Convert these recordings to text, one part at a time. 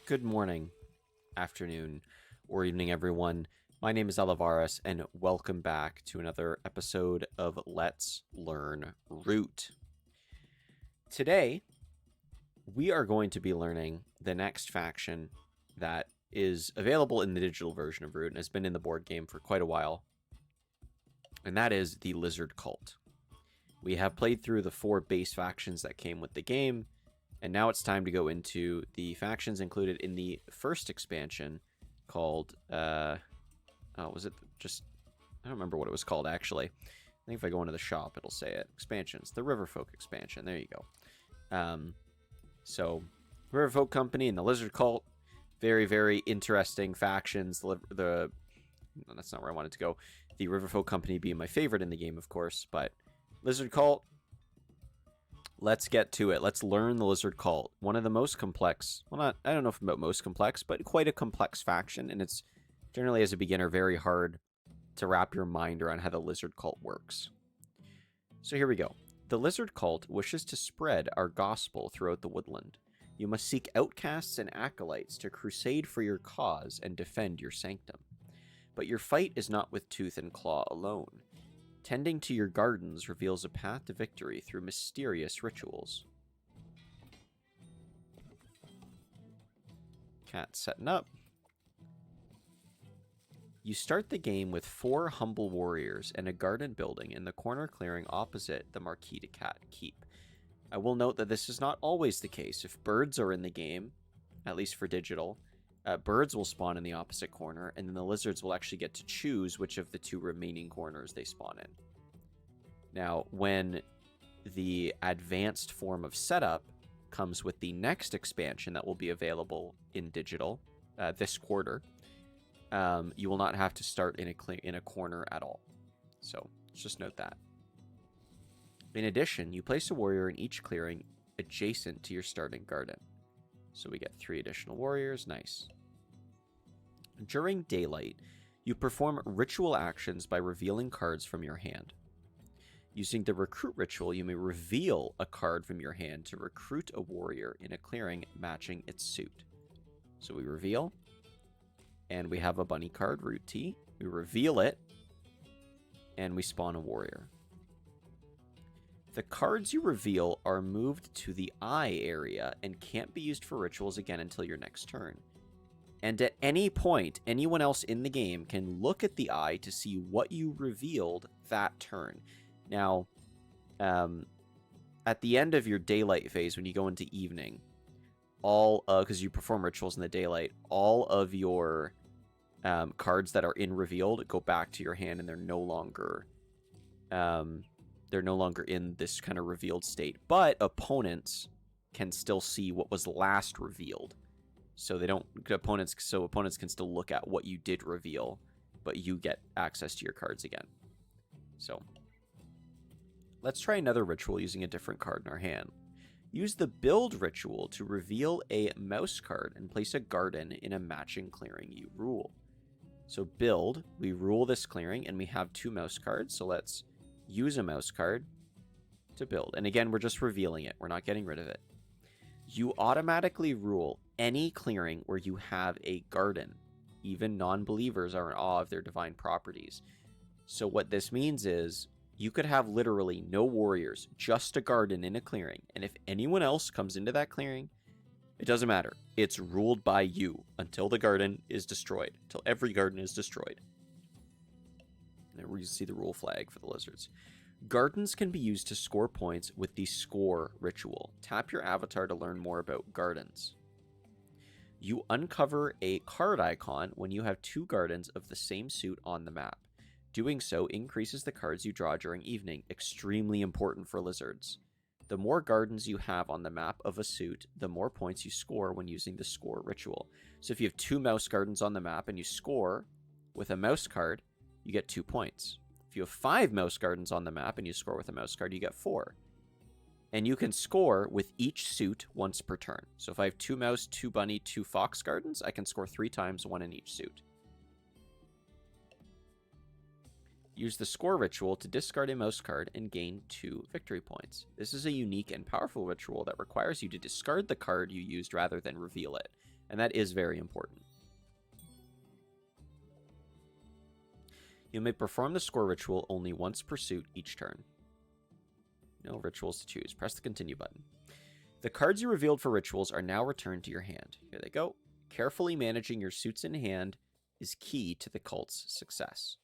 Good morning, afternoon, or evening, everyone. My name is Elivaras, and welcome back to another episode of Let's Learn Root. Today, we are going to be learning the next faction that is available in the digital version of Root and has been in the board game for quite a while, and that is the Lizard Cult. We have played through the 4 base factions that came with the game, and now it's time to go into the factions included in the first expansion called, was it just, I don't remember what it was called, actually. I think if I go into the shop, it'll say it. Expansions, the Riverfolk expansion, there you go. So, Riverfolk Company and the Lizard Cult, very, very interesting factions. No, that's not where I wanted to go. The Riverfolk Company being my favorite in the game, of course, but Lizard Cult, let's get to it. Let's learn the Lizard Cult. One of the most complex, I don't know if about most complex, but quite a complex faction, and it's generally, as a beginner, very hard to wrap your mind around how the Lizard Cult works. So here we go. The Lizard Cult wishes to spread our gospel throughout the woodland. You must seek outcasts and acolytes to crusade for your cause and defend your sanctum. But your fight is not with tooth and claw alone. Tending to your gardens reveals a path to victory through mysterious rituals. Cat setting up. You start the game with 4 humble warriors and a garden building in the corner clearing opposite the Marquis de Cat Keep. I will note that this is not always the case. If birds are in the game, at least for digital, birds will spawn in the opposite corner, and then the lizards will actually get to choose which of the 2 remaining corners they spawn in. Now, when the advanced form of setup comes with the next expansion that will be available in digital this quarter, you will not have to start in a corner at all. So let's just note that. In addition, you place a warrior in each clearing adjacent to your starting garden. So we get 3 additional warriors. Nice. During daylight, you perform ritual actions by revealing cards from your hand. Using the recruit ritual, you may reveal a card from your hand to recruit a warrior in a clearing matching its suit. So we reveal, and we have a bunny card, Root T. We reveal it, and we spawn a warrior. The cards you reveal are moved to the eye area and can't be used for rituals again until your next turn. And at any point, anyone else in the game can look at the eye to see what you revealed that turn. Now, at the end of your daylight phase, when you go into evening, because you perform rituals in the daylight, all of your cards that are in revealed go back to your hand, and they're no longer in this kind of revealed state. But opponents can still see what was last revealed. So opponents can still look at what you did reveal, but you get access to your cards again. So let's try another ritual using a different card in our hand. Use the build ritual to reveal a mouse card and place a garden in a matching clearing you rule. So build, we rule this clearing, and we have 2 mouse cards. So let's use a mouse card to build. And again, we're just revealing it. We're not getting rid of it. You automatically rule any clearing where you have a garden. Even non-believers are in awe of their divine properties. So what this means is you could have literally no warriors, just a garden in a clearing. And if anyone else comes into that clearing, it doesn't matter. It's ruled by you until the garden is destroyed, until every garden is destroyed. There we see the rule flag for the lizards. Gardens can be used to score points with the score ritual. Tap your avatar to learn more about gardens. You uncover a card icon when you have 2 gardens of the same suit on the map. Doing so increases the cards you draw during evening, extremely important for lizards. The more gardens you have on the map of a suit, the more points you score when using the score ritual. So if you have 2 mouse gardens on the map and you score with a mouse card, you get 2 points. If you have 5 mouse gardens on the map and you score with a mouse card, you get 4. And you can score with each suit once per turn. So if I have 2 mouse, 2 bunny, 2 fox gardens, I can score 3 times, 1 in each suit. Use the score ritual to discard a mouse card and gain 2 victory points. This is a unique and powerful ritual that requires you to discard the card you used rather than reveal it. And that is very important. You may perform the score ritual only once per suit each turn. No rituals to choose. Press the continue button. The cards you revealed for rituals are now returned to your hand. Here they go. Carefully managing your suits in hand is key to the cult's success.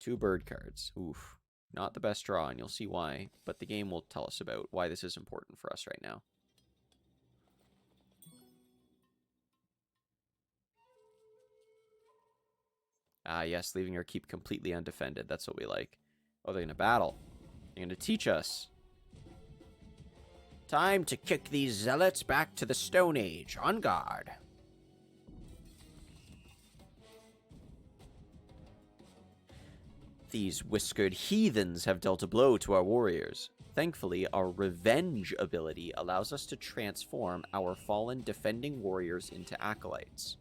2 bird cards. Oof. Not the best draw, and you'll see why. But the game will tell us about why this is important for us right now. Ah, yes, leaving your keep completely undefended. That's what we like. Oh, they're going to battle. They're going to teach us. Time to kick these zealots back to the Stone Age. On guard. These whiskered heathens have dealt a blow to our warriors. Thankfully, our revenge ability allows us to transform our fallen defending warriors into acolytes.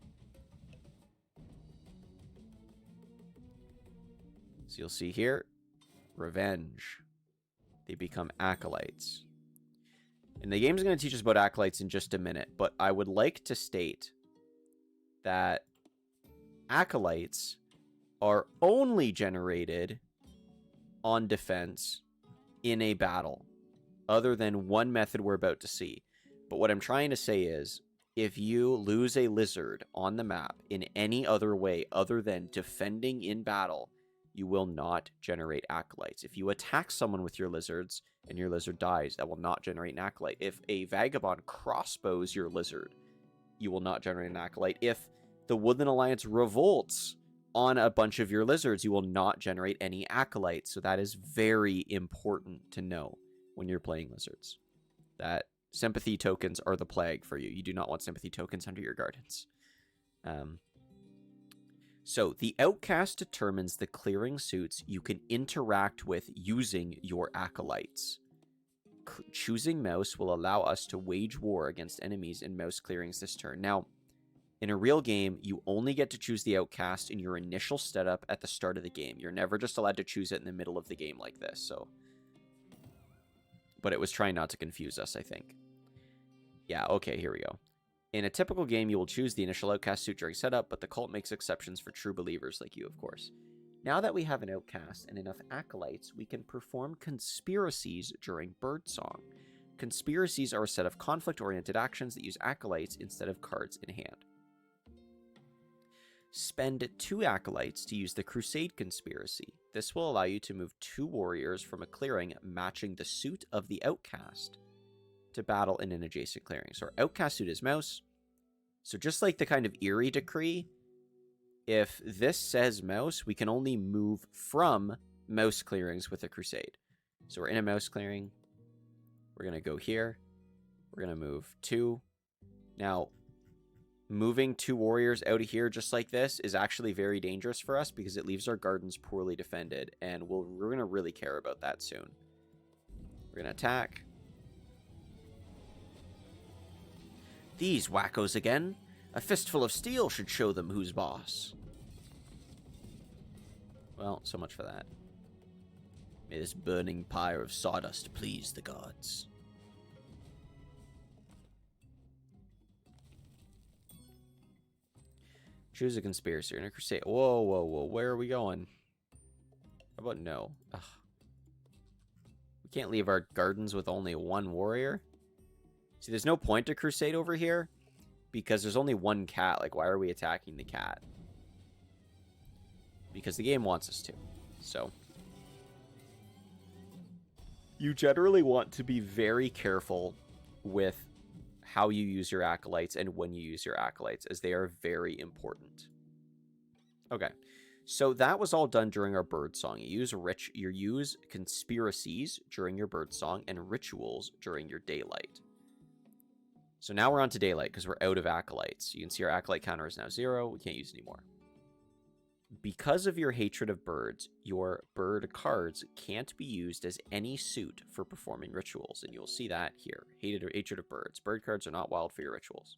So you'll see here, revenge. They become acolytes. And the game's going to teach us about acolytes in just a minute, but I would like to state that acolytes are only generated on defense in a battle, other than one method we're about to see. But what I'm trying to say is, if you lose a lizard on the map in any other way other than defending in battle, you will not generate acolytes. If you attack someone with your lizards and your lizard dies, that will not generate an acolyte. If a vagabond crossbows your lizard, you will not generate an acolyte. If the Woodland Alliance revolts on a bunch of your lizards, you will not generate any acolytes. So that is very important to know when you're playing lizards. That sympathy tokens are the plague for you. You do not want sympathy tokens under your gardens. So the outcast determines the clearing suits you can interact with using your acolytes. Choosing mouse will allow us to wage war against enemies in mouse clearings this turn. Now, in a real game, you only get to choose the outcast in your initial setup at the start of the game. You're never just allowed to choose it in the middle of the game like this. So, but it was trying not to confuse us, I think. Yeah, okay, here we go. In a typical game, you will choose the initial outcast suit during setup, but the cult makes exceptions for true believers like you, of course. Now that we have an outcast and enough acolytes, we can perform conspiracies during birdsong. Conspiracies are a set of conflict-oriented actions that use acolytes instead of cards in hand. Spend 2 acolytes to use the Crusade Conspiracy. This will allow you to move 2 warriors from a clearing matching the suit of the outcast to battle in an adjacent clearing. So our outcast suit is mouse. So just like the kind of eerie decree, if this says mouse, we can only move from mouse clearings with a crusade. So we're in a mouse clearing. We're going to go here. We're going to move 2. Now, moving 2 warriors out of here just like this is actually very dangerous for us because it leaves our gardens poorly defended, and we're going to really care about that soon. We're going to attack. These wackos again. A fistful of steel should show them who's boss. Well, so much for that. May this burning pyre of sawdust please the gods. Choose a conspiracy and a crusade. Whoa, whoa, whoa. Where are we going? How about no? Ugh. We can't leave our gardens with only 1 warrior. See, there's no point to crusade over here because there's only 1 cat. Like, why are we attacking the cat? Because the game wants us to. So, you generally want to be very careful with how you use your acolytes and when you use your acolytes, as they are very important. Okay, so that was all done during our birdsong. You use conspiracies during your birdsong and rituals during your daylight. So now we're on to daylight because we're out of acolytes. You can see our acolyte counter is now 0. We can't use it anymore. Because of your hatred of birds, your bird cards can't be used as any suit for performing rituals. And you'll see that here. Hatred of birds. Bird cards are not wild for your rituals.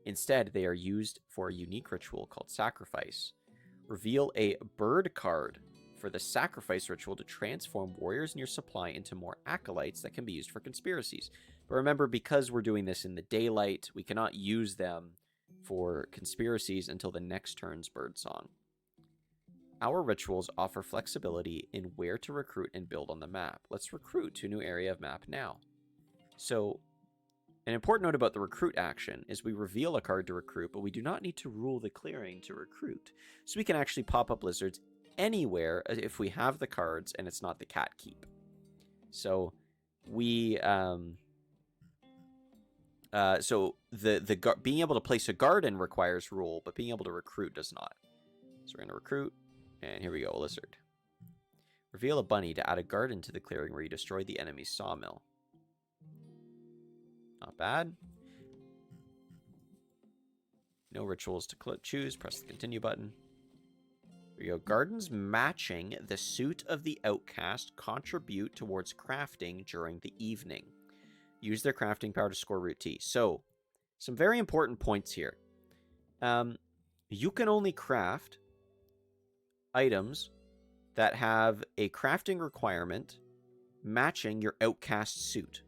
Instead, they are used for a unique ritual called sacrifice. Reveal a bird card for the sacrifice ritual to transform warriors in your supply into more acolytes that can be used for conspiracies. But remember, because we're doing this in the daylight, we cannot use them for conspiracies until the next turn's birdsong. Our rituals offer flexibility in where to recruit and build on the map. Let's recruit to a new area of map now. So, an important note about the recruit action is we reveal a card to recruit, but we do not need to rule the clearing to recruit. So we can actually pop up lizards anywhere if we have the cards and it's not the cat keep. So we being able to place a garden requires rule, but being able to recruit does not. So we're going to recruit, and here we go, a lizard. Reveal a bunny to add a garden to the clearing where you destroy the enemy's sawmill. Not bad. No rituals to choose. Press the continue button. There you go. Gardens matching the suit of the outcast contribute towards crafting during the evening. Use their crafting power to score root T. So, some very important points here. You can only craft items that have a crafting requirement matching your outcast suit.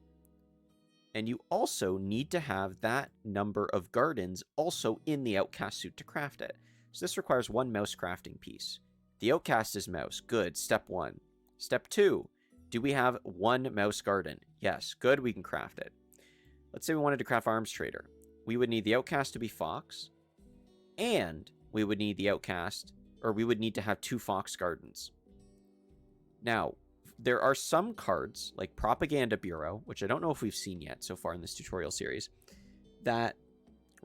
And you also need to have that number of gardens also in the outcast suit to craft it. So this requires 1 mouse crafting piece. The outcast is mouse. Good. Step 1. Step 2. Do we have 1 mouse garden? Yes. Good. We can craft it. Let's say we wanted to craft arms trader. We would need the outcast to be fox. And we would need the outcast, or we would need to have 2 fox gardens. Now, there are some cards, like Propaganda Bureau, which I don't know if we've seen yet so far in this tutorial series, that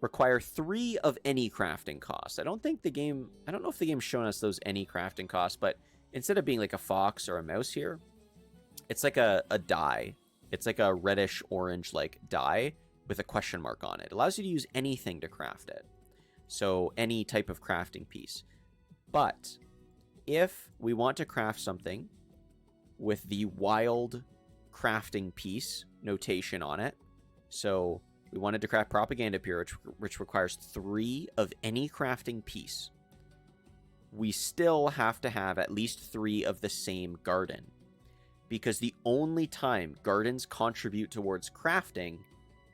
require 3 of any crafting cost. I don't know if the game's shown us those any crafting costs, but instead of being like a fox or a mouse here, it's like a die. It's like a reddish orange like die with a question mark on it. It allows you to use anything to craft it. So any type of crafting piece. But if we want to craft something with the wild crafting piece notation on it, so we wanted to craft Propaganda Bureau, which requires 3 of any crafting piece, we still have to have at least 3 of the same garden. Because the only time gardens contribute towards crafting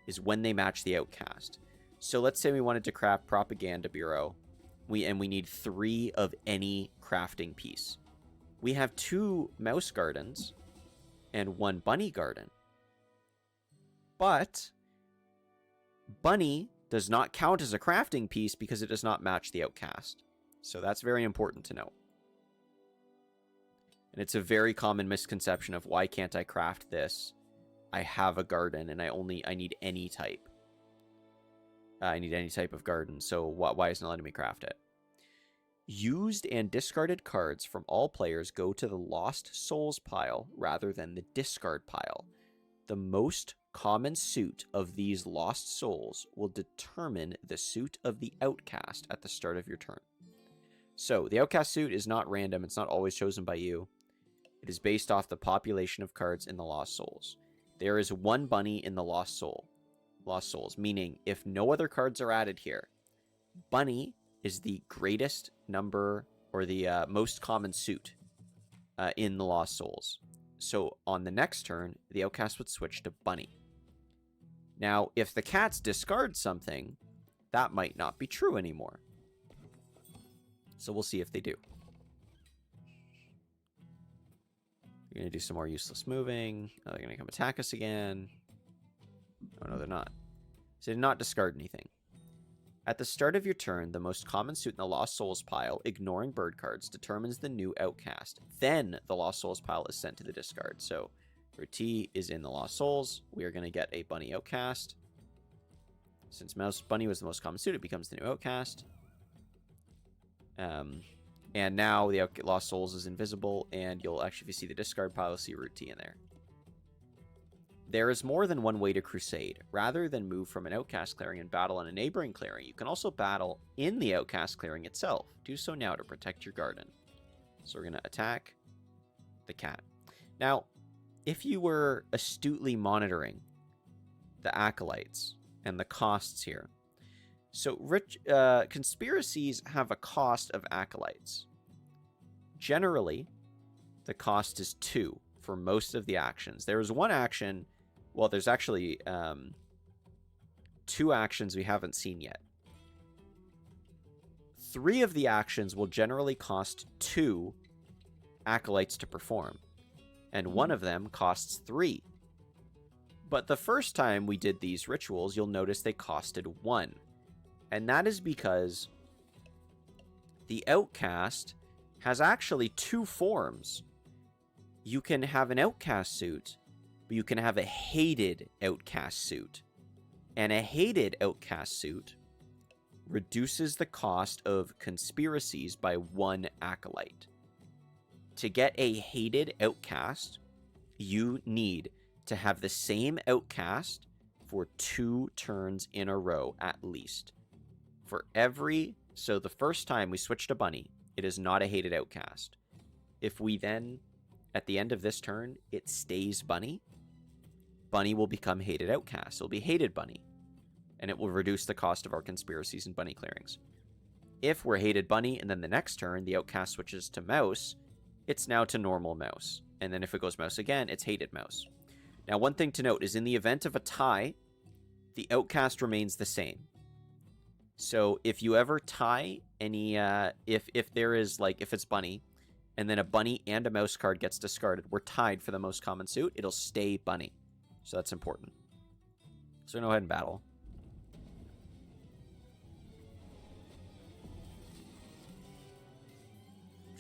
is when they match the outcast. So let's say we wanted to craft Propaganda Bureau, and we need 3 of any crafting piece. We have 2 mouse gardens and 1 bunny garden. But bunny does not count as a crafting piece because it does not match the outcast. So that's very important to know. And it's a very common misconception of, why can't I craft this? I have a garden and I need any type. I need any type of garden, so why isn't it letting me craft it? Used and discarded cards from all players go to the Lost Souls pile rather than the discard pile. The most common suit of these Lost Souls will determine the suit of the outcast at the start of your turn. So, the outcast suit is not random. It's not always chosen by you. It is based off the population of cards in the Lost Souls. There is 1 bunny in the Lost Souls, meaning if no other cards are added here, bunny is the greatest number, or the most common suit in the Lost Souls. So on the next turn, the outcast would switch to bunny. Now, if the cats discard something, that might not be true anymore. So we'll see if they do. We're going to do some more useless moving. Oh, they're going to come attack us again. Oh, no, they're not. So they did not discard anything. At the start of your turn, the most common suit in the Lost Souls pile, ignoring bird cards, determines the new outcast. Then the Lost Souls pile is sent to the discard. So T is in the Lost Souls. We are going to get a bunny outcast. Since bunny was the most common suit, it becomes the new outcast. And now the Lost Souls is invisible, and you'll actually, if you see the discard pile, you'll see root T in there. There is more than one way to crusade. Rather than move from an outcast clearing and battle in a neighboring clearing, you can also battle in the outcast clearing itself. Do so now to protect your garden. So we're going to attack the cat. Now, if you were astutely monitoring the acolytes and the costs here, so conspiracies have a cost of acolytes. Generally, the cost is 2 for most of the actions. There is one action, Well, there's actually 2 actions we haven't seen yet. 3 of the actions will generally cost 2 acolytes to perform, and one of them costs 3. But the first time we did these rituals, you'll notice they costed 1. And that is because the outcast has actually 2 forms. You can have an outcast suit, but you can have a hated outcast suit. And a hated outcast suit reduces the cost of conspiracies by 1 acolyte. To get a hated outcast, you need to have the same outcast for 2 turns in a row at least. So the first time we switch to Bunny, it is not a hated outcast. If we then, at the end of this turn, it stays Bunny, Bunny will become hated outcast. It'll be hated Bunny, and it will reduce the cost of our conspiracies and bunny clearings. If we're hated Bunny, and then the next turn, the outcast switches to Mouse, it's now to normal Mouse. And then if it goes Mouse again, it's hated Mouse. Now, one thing to note is in the event of a tie, the outcast remains the same. So if you ever tie any, if there is, like, if it's Bunny, and then a Bunny and a Mouse card gets discarded, we're tied for the most common suit, it'll stay Bunny. So that's important. So go ahead and battle.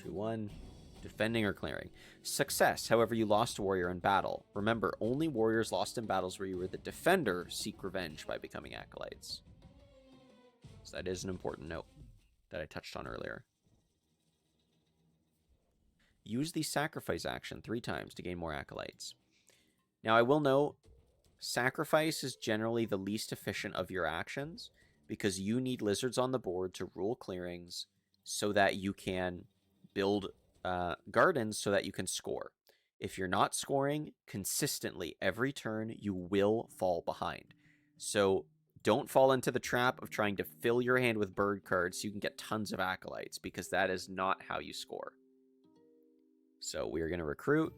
Two, 1. Defending or clearing. Success. However, you lost a warrior in battle. Remember, only warriors lost in battles where you were the defender seek revenge by becoming acolytes. So that is an important note that I touched on earlier. Use the sacrifice action 3 times to gain more acolytes. Now, I will note, sacrifice is generally the least efficient of your actions because you need lizards on the board to rule clearings so that you can build gardens so that you can score. If you're not scoring consistently every turn, you will fall behind. So don't fall into the trap of trying to fill your hand with bird cards so you can get tons of acolytes, because that is not how you score. So we are going to recruit.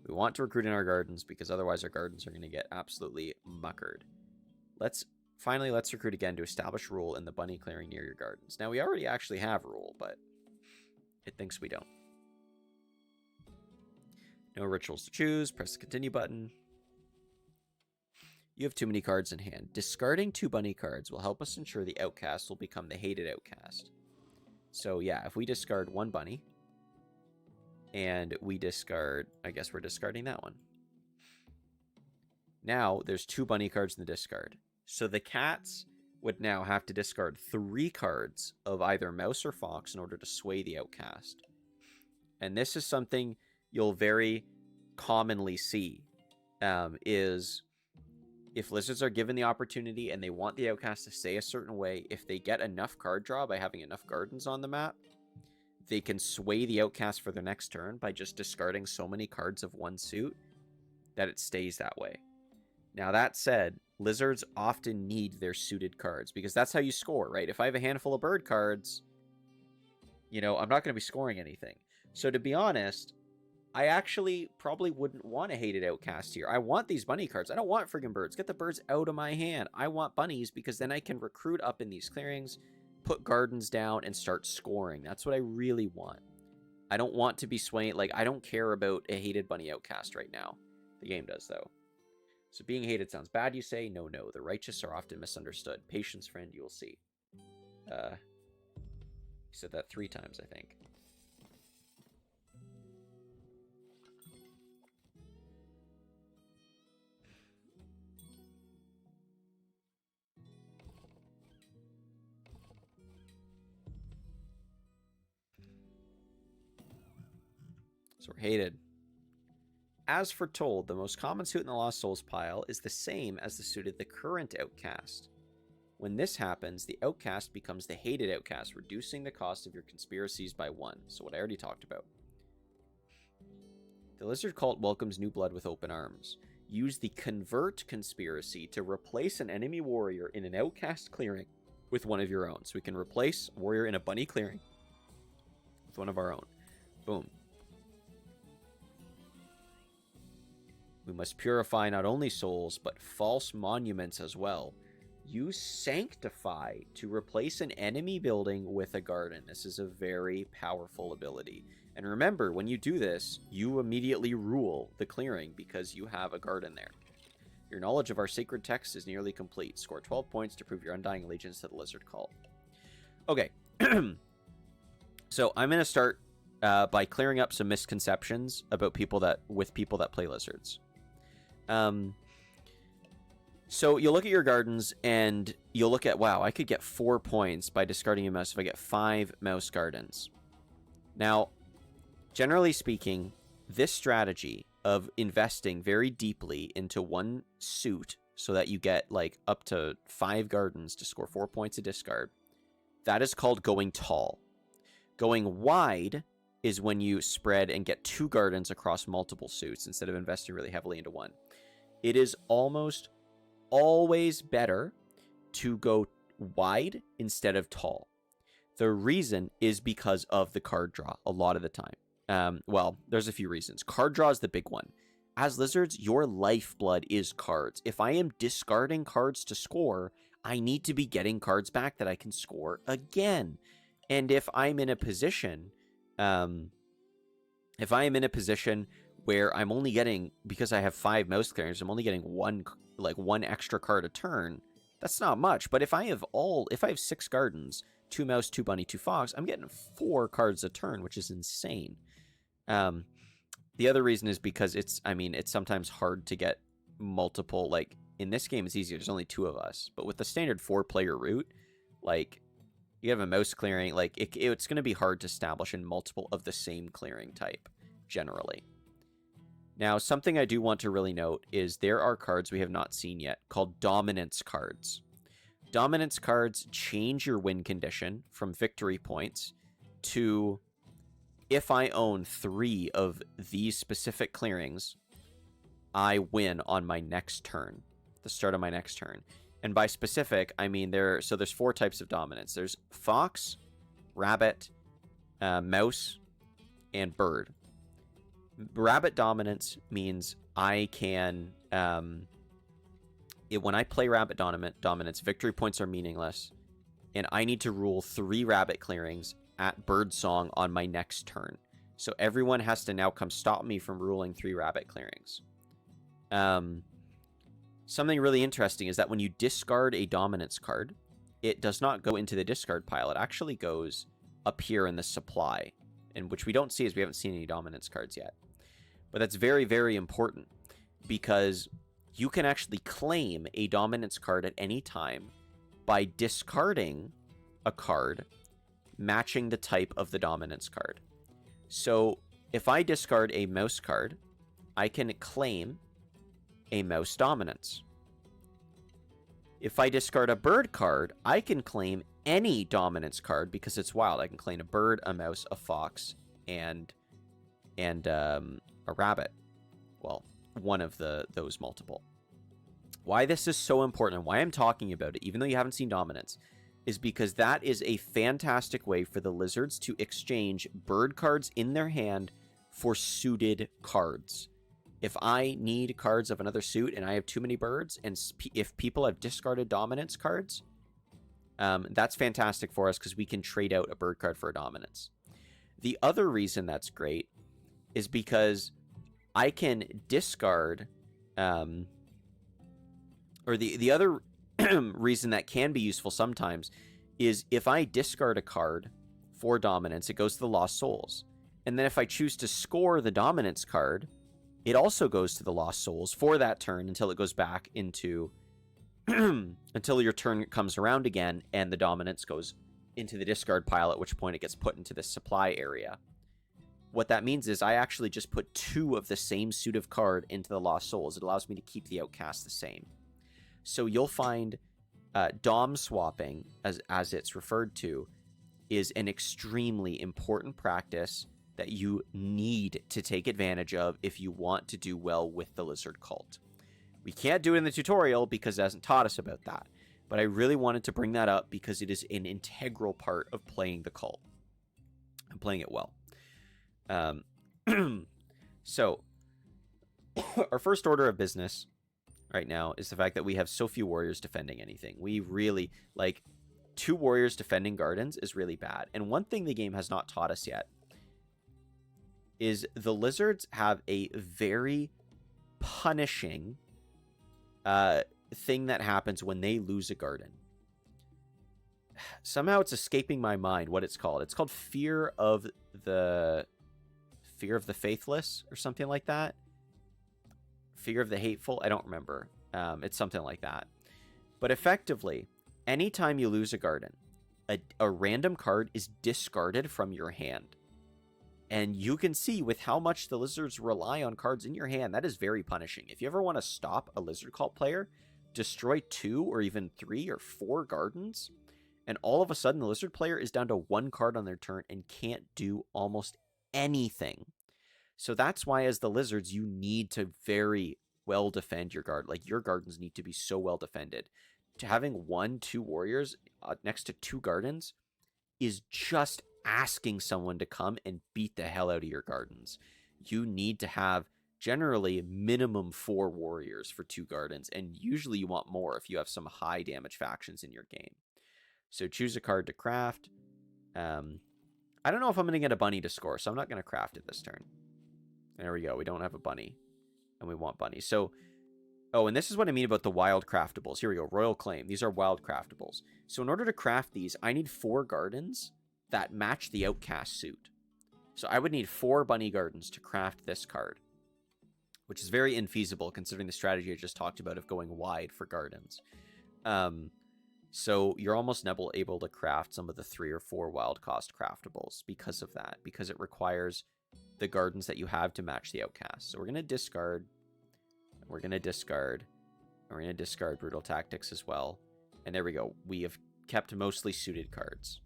We want to recruit in our gardens because otherwise our gardens are going to get absolutely muckered. Let's recruit again to establish rule in the bunny clearing near your gardens. Now, we already actually have rule, but it thinks we don't. No rituals to choose. Press the continue button. You have too many cards in hand. Discarding 2 bunny cards will help us ensure the outcast will become the hated outcast. So yeah, if we discard 1 bunny, and we discard, I guess we're discarding that one. Now, there's 2 bunny cards in the discard. So the cats would now have to discard 3 cards of either mouse or fox in order to sway the outcast. And this is something you'll very commonly see, is if lizards are given the opportunity and they want the outcast to stay a certain way, if they get enough card draw by having enough gardens on the map, they can sway the outcast for their next turn by just discarding so many cards of one suit that it stays that way. Now, that said, lizards often need their suited cards because that's how you score, right? If I have a handful of bird cards, you know, I'm not going to be scoring anything. So to be honest, I actually probably wouldn't want a hated outcast here. I want these bunny cards. I don't want friggin' birds. Get the birds out of my hand. I want bunnies because then I can recruit up in these clearings, put gardens down, and start scoring. That's what I really want. I don't want to be swaying. Like, I don't care about a hated bunny outcast right now. The game does, though. So being hated sounds bad, you say? No, no. The righteous are often misunderstood. Patience, friend, you will see. You said that 3 times, I think. So we're hated. As foretold, the most common suit in the Lost Souls pile is the same as the suit of the current outcast. When this happens, the outcast becomes the hated outcast, reducing the cost of your conspiracies by 1. So what I already talked about. The Lizard Cult welcomes new blood with open arms. Use the Convert conspiracy to replace an enemy warrior in an outcast clearing with one of your own. So we can replace a warrior in a bunny clearing with one of our own. Boom. We must purify not only souls, but false monuments as well. Use Sanctify to replace an enemy building with a garden. This is a very powerful ability. And remember, when you do this, you immediately rule the clearing because you have a garden there. Your knowledge of our sacred text is nearly complete. Score 12 points to prove your undying allegiance to the lizard cult. Okay. So I'm going to start by clearing up some misconceptions about people that play lizards. So you'll look at your gardens and you'll look at, wow, I could get 4 points by discarding a mouse if I get 5 mouse gardens. Now, generally speaking, this strategy of investing very deeply into one suit so that you get like up to 5 gardens to score 4 points of discard, that is called going tall. Going wide is when you spread and get 2 gardens across multiple suits instead of investing really heavily into one. It is almost always better to go wide instead of tall. The reason is because of the card draw a lot of the time. Well, there's a few reasons. Card draw is the big one. As lizards, your lifeblood is cards. If I am discarding cards to score, I need to be getting cards back that I can score again. And if I'm in a position, where I'm only getting, because I have 5 mouse clearings, I'm only getting one extra card a turn. That's not much. But if I have 6 gardens, 2 mouse, 2 bunny, 2 fox, I'm getting 4 cards a turn, which is insane. The other reason is because it's sometimes hard to get multiple, like in this game it's easier. There's only 2 of us, but with the standard 4-player route, like you have a mouse clearing, like it's going to be hard to establish in multiple of the same clearing type generally. Now, something I do want to really note is there are cards we have not seen yet called dominance cards. Dominance cards change your win condition from victory points to, if I own 3 of these specific clearings, I win on my next turn, the start of my next turn. And by specific, I mean there's 4 types of dominance. There's fox, rabbit, mouse, and bird. Rabbit dominance means I can, when I play rabbit dominance, victory points are meaningless, and I need to rule 3 rabbit clearings at birdsong on my next turn. So everyone has to now come stop me from ruling 3 rabbit clearings. Something really interesting is that when you discard a dominance card, it does not go into the discard pile. It actually goes up here in the supply, and which we don't see as we haven't seen any dominance cards yet. But that's very, very important because you can actually claim a dominance card at any time by discarding a card matching the type of the dominance card. So if I discard a mouse card, I can claim a mouse dominance. If I discard a bird card, I can claim any dominance card because it's wild. I can claim a bird, a mouse, a fox, and a rabbit. Well, one of those multiple. Why this is so important and why I'm talking about it, even though you haven't seen dominance, is because that is a fantastic way for the lizards to exchange bird cards in their hand for suited cards. If I need cards of another suit and I have too many birds, and if people have discarded dominance cards, that's fantastic for us because we can trade out a bird card for a dominance. The other reason that's great is because I can discard, or the other reason that can be useful sometimes is if I discard a card for dominance, it goes to the Lost Souls. And then if I choose to score the dominance card, it also goes to the Lost Souls for that turn until it goes back into, until your turn comes around again and the dominance goes into the discard pile, at which point it gets put into the supply area. What that means is I actually just put 2 of the same suit of card into the Lost Souls. It allows me to keep the outcast the same. So you'll find dom swapping, as it's referred to, is an extremely important practice that you need to take advantage of if you want to do well with the lizard cult. We can't do it in the tutorial because it hasn't taught us about that, but I really wanted to bring that up because it is an integral part of playing the cult and playing it well. So Our first order of business right now is the fact that we have so few warriors defending anything. We really, like, 2 warriors defending gardens is really bad. And one thing the game has not taught us yet is the lizards have a very punishing thing that happens when they lose a garden. Somehow it's escaping my mind what it's called. It's called fear of the faithless or something like that. Fear of the hateful. I don't remember. It's something like that. But effectively, anytime you lose a garden, a random card is discarded from your hand. And you can see with how much the lizards rely on cards in your hand, that is very punishing. If you ever want to stop a lizard cult player, destroy 2 or even 3 or 4 gardens, and all of a sudden the lizard player is down to 1 card on their turn and can't do almost anything. So that's why as the lizards, you need to very well defend your guard. Like, your gardens need to be so well defended. To having 1-2 warriors next to 2 gardens is just asking someone to come and beat the hell out of your gardens. You need to have generally minimum 4 warriors for 2 gardens, and usually you want more if you have some high damage factions in your game. So choose a card to craft. I don't know if I'm going to get a bunny to score, so I'm not going to craft it this turn. There we go. We don't have a bunny, and we want bunnies. So, oh, and this is what I mean about the wild craftables. Here we go. Royal Claim. These are wild craftables. So in order to craft these, I need 4 gardens that match the outcast suit. So I would need 4 bunny gardens to craft this card, which is very infeasible considering the strategy I just talked about of going wide for gardens. So you're almost never able to craft some of the 3 or 4 wild cost craftables because of that, because it requires the gardens that you have to match the outcast. So we're going to discard. We're going to discard. And we're going to discard Brutal Tactics as well. And there we go. We have kept mostly suited cards.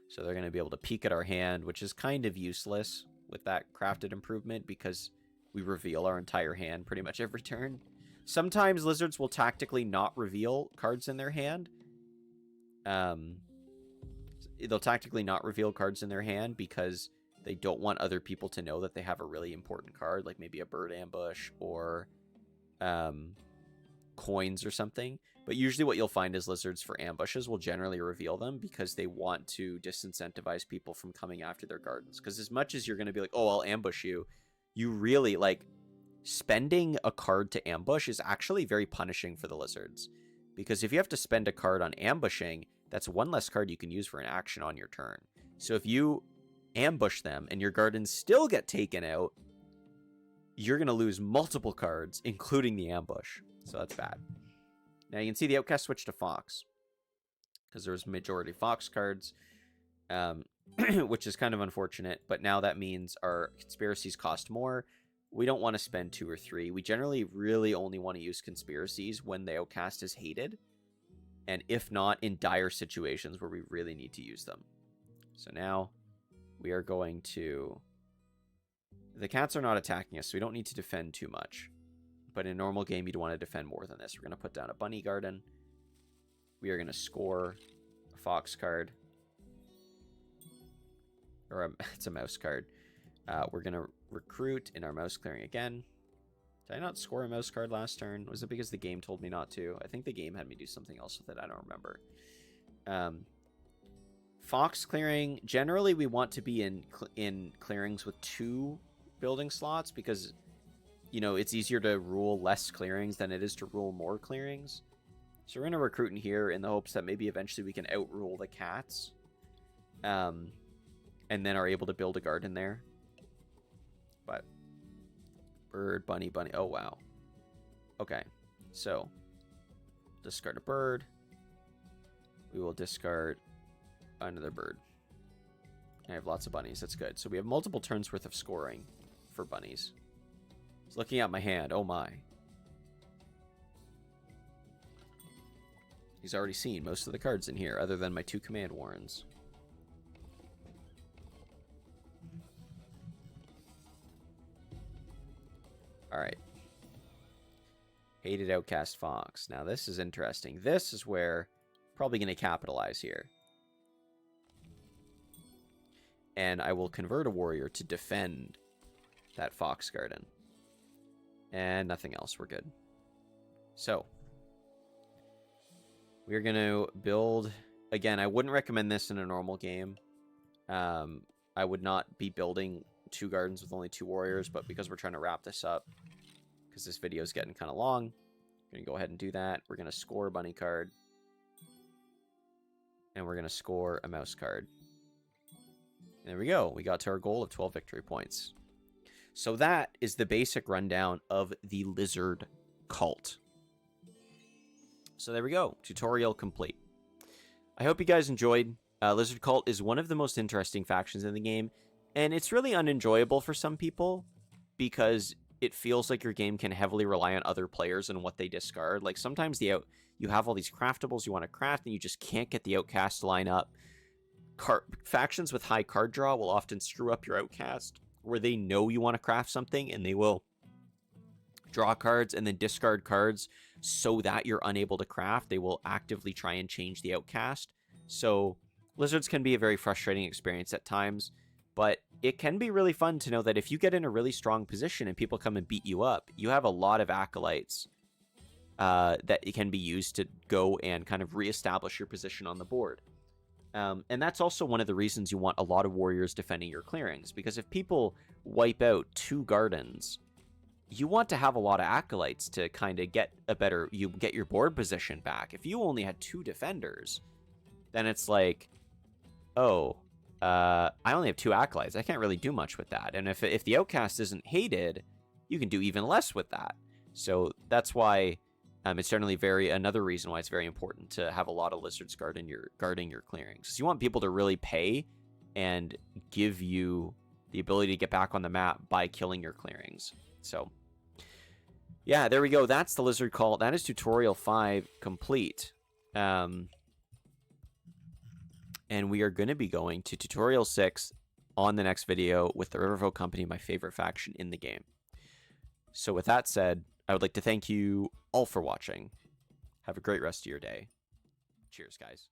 So they're going to be able to peek at our hand, which is kind of useless with that crafted improvement because we reveal our entire hand pretty much every turn. Sometimes lizards will tactically not reveal cards in their hand. They'll tactically not reveal cards in their hand because they don't want other people to know that they have a really important card, like maybe a bird ambush or coins or something. But usually what you'll find is lizards for ambushes will generally reveal them because they want to disincentivize people from coming after their gardens. Because as much as you're going to be like, oh, I'll ambush you, you really, like, spending a card to ambush is actually very punishing for the lizards. Because if you have to spend a card on ambushing, that's 1 less card you can use for an action on your turn. So if you ambush them and your gardens still get taken out, you're going to lose multiple cards, including the ambush. So that's bad. Now you can see the outcast switch to Fox because there was majority Fox cards, which is kind of unfortunate. But now that means our conspiracies cost more. We don't want to spend 2 or 3. We generally really only want to use conspiracies when the outcast is hated, and if not, in dire situations where we really need to use them. So now we are going to... The cats are not attacking us, so we don't need to defend too much. But in a normal game, you'd want to defend more than this. We're going to put down a bunny garden. We are going to score a fox card. Or it's a mouse card. We're going to recruit in our mouse clearing again. Did I not score a mouse card last turn? Was it because the game told me not to? I think the game had me do something else with it. I don't remember. Fox clearing. Generally, we want to be in clearings with 2 building slots because... you know, it's easier to rule less clearings than it is to rule more clearings. So we're going to recruit in here in the hopes that maybe eventually we can outrule the cats. And then are able to build a garden there. But bird, bunny, bunny. Oh, wow. Okay. So discard a bird. We will discard another bird. I have lots of bunnies. That's good. So we have multiple turns worth of scoring for bunnies. Looking at my hand. Oh my. He's already seen most of the cards in here, other than my 2 command warrens. Alright. Hated Outcast Fox. Now this is interesting. This is where I'm probably going to capitalize here. and I will convert a warrior to defend that fox garden. And nothing else. We're good. So we're going to build... Again, I wouldn't recommend this in a normal game. I would not be building 2 gardens with only 2 warriors, but because we're trying to wrap this up, because this video is getting kind of long, we're going to go ahead and do that. We're going to score a bunny card. And we're going to score a mouse card. And there we go. We got to our goal of 12 victory points. So that is the basic rundown of the lizard cult. So there we go. Tutorial complete. I hope you guys enjoyed. Lizard Cult is one of the most interesting factions in the game, and it's really unenjoyable for some people because it feels like your game can heavily rely on other players and what they discard. Like sometimes you have all these craftables you want to craft, and you just can't get the outcast to line up. Factions with high card draw will often screw up your outcast, where they know you want to craft something, and they will draw cards and then discard cards so that you're unable to craft. They will actively try and change the outcast. So lizards can be a very frustrating experience at times, but it can be really fun to know that if you get in a really strong position and people come and beat you up, you have a lot of acolytes that it can be used to go and kind of reestablish your position on the board. And that's also one of the reasons you want a lot of warriors defending your clearings, because if people wipe out 2 gardens, you want to have a lot of acolytes to kind of get get your board position back. If you only had 2 defenders, then it's like, oh, I only have 2 acolytes. I can't really do much with that. And if the outcast isn't hated, you can do even less with that. So that's why it's certainly another reason why it's very important to have a lot of lizards guarding your clearings. Because you want people to really pay and give you the ability to get back on the map by killing your clearings. So yeah, there we go. That's the lizard cult. That is tutorial 5 complete. And we are going to be going to tutorial 6 on the next video with the Riverfolk Company, my favorite faction in the game. So with that said, I would like to thank you all for watching. Have a great rest of your day. Cheers, guys.